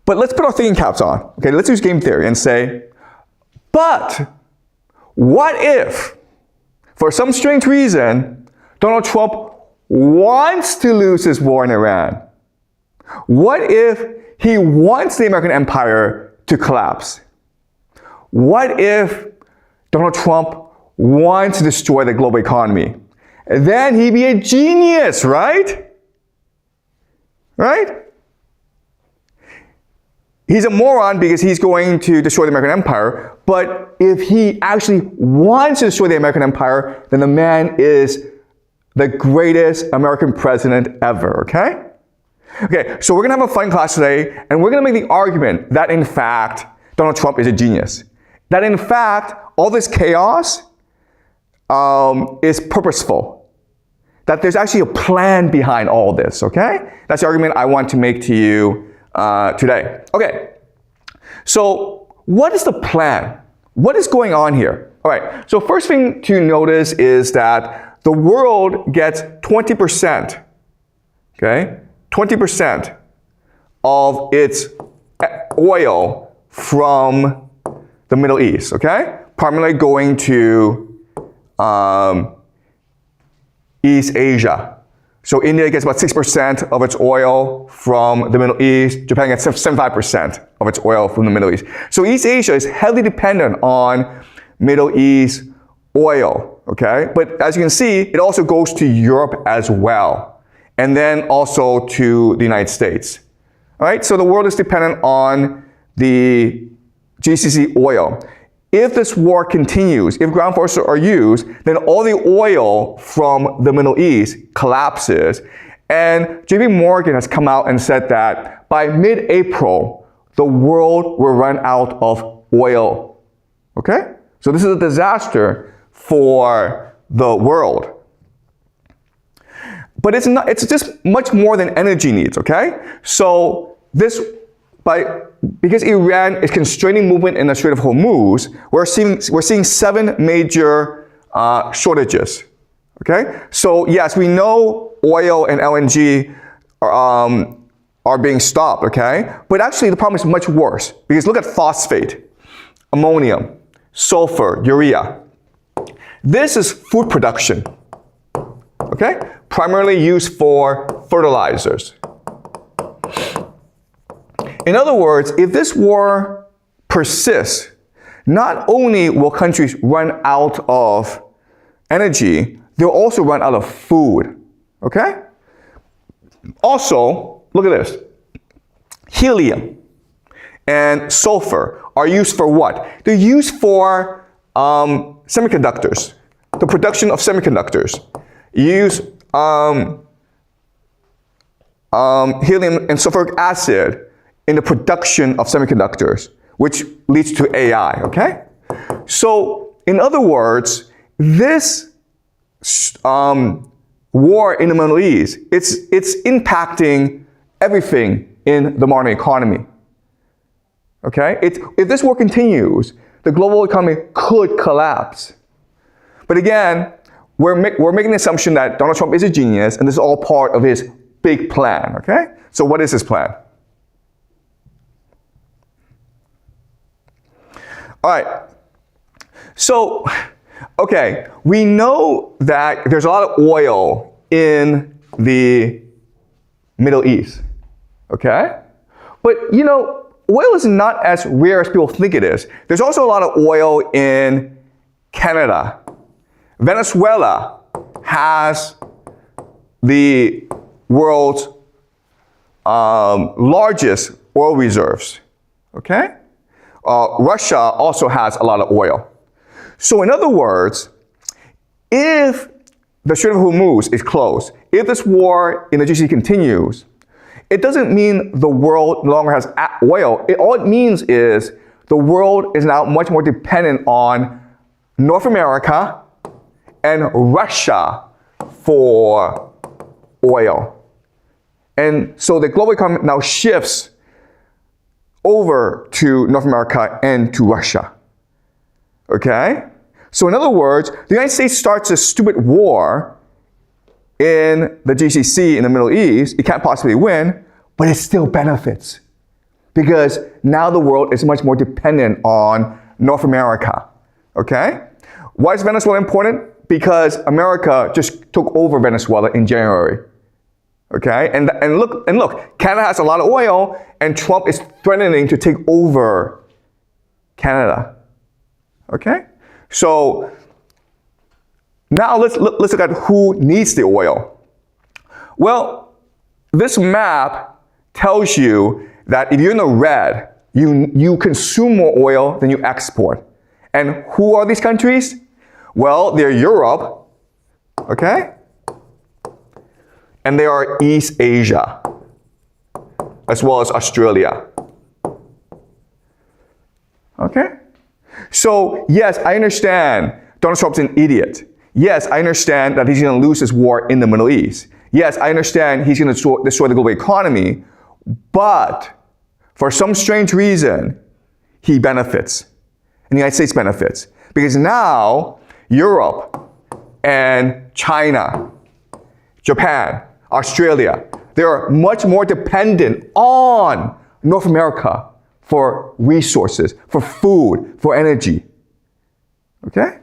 But let's put our thinking caps on. Okay, let's use game theory and say, but what if, for some strange reason, Donald Trump wants to lose his war in Iran? What if he wants the American empire to collapse? What if Donald Trump wants to destroy the global economy? Then he'd be a genius, right? Right? He's a moron because he's going to destroy the American empire, but if he actually wants to destroy the American empire, then the man is the greatest American president ever, okay? Okay, so we're gonna have a fun class today, and we're gonna make the argument that in fact, Donald Trump is a genius. That in fact, all this chaos is purposeful. That there's actually a plan behind all this, okay? That's the argument I want to make to you today. Okay, so what is the plan? What is going on here? All right, so first thing to notice is that the world gets 20%, okay? 20% of its oil from the Middle East, okay? Primarily going to East Asia. So India gets about 6% of its oil from the Middle East. Japan gets 75% of its oil from the Middle East. So East Asia is heavily dependent on Middle East oil, okay? But as you can see, it also goes to Europe as well. And then also to the United States. All right, so the world is dependent on the GCC oil. If this war continues, if ground forces are used, then all the oil from the Middle East collapses. And JP Morgan has come out and said that by mid-April, the world will run out of oil. Okay? So this is a disaster for the world. But it's just much more than energy needs, okay? So because Iran is constraining movement in the Strait of Hormuz, we're seeing 7 major shortages, okay? So yes, we know oil and LNG are being stopped, okay? But actually the problem is much worse because look at phosphate, ammonium, sulfur, urea. This is food production, okay? Primarily used for fertilizers. In other words, if this war persists, not only will countries run out of energy, they'll also run out of food, okay? Also, look at this. Helium and sulfur are used for what? They're used for semiconductors, the production of semiconductors. You use helium and sulfuric acid in the production of semiconductors, which leads to AI, okay? So, in other words, this war in the Middle East, it's impacting everything in the modern economy, okay? If this war continues, the global economy could collapse. But again, we're making the assumption that Donald Trump is a genius, and this is all part of his big plan, okay? So what is his plan? All right, so, okay, we know that there's a lot of oil in the Middle East, okay? But, you know, oil is not as rare as people think it is. There's also a lot of oil in Canada. Venezuela has the world's largest oil reserves, okay? Russia also has a lot of oil. So in other words, if the Strait of Hormuz is closed, if this war in the GCC continues, it doesn't mean the world no longer has oil. All it means is the world is now much more dependent on North America and Russia for oil. And so the global economy now shifts over to North America and to Russia, okay? So in other words, the United States starts a stupid war in the GCC in the Middle East. It can't possibly win, but it still benefits because now the world is much more dependent on North America. Okay? Why is Venezuela important? Because America just took over Venezuela in January. Okay? And look, Canada has a lot of oil, and Trump is threatening to take over Canada. Okay? So now let's look at who needs the oil. Well, this map tells you that if you're in the red, you consume more oil than you export. And who are these countries? Well, they're Europe, okay? And they are East Asia, as well as Australia. Okay? So, yes, I understand Donald Trump's an idiot. Yes, I understand that he's going to lose this war in the Middle East. Yes, I understand he's going to destroy the global economy. But for some strange reason, he benefits. And the United States benefits. Because now, Europe and China, Japan, Australia, they are much more dependent on North America for resources, for food, for energy. Okay?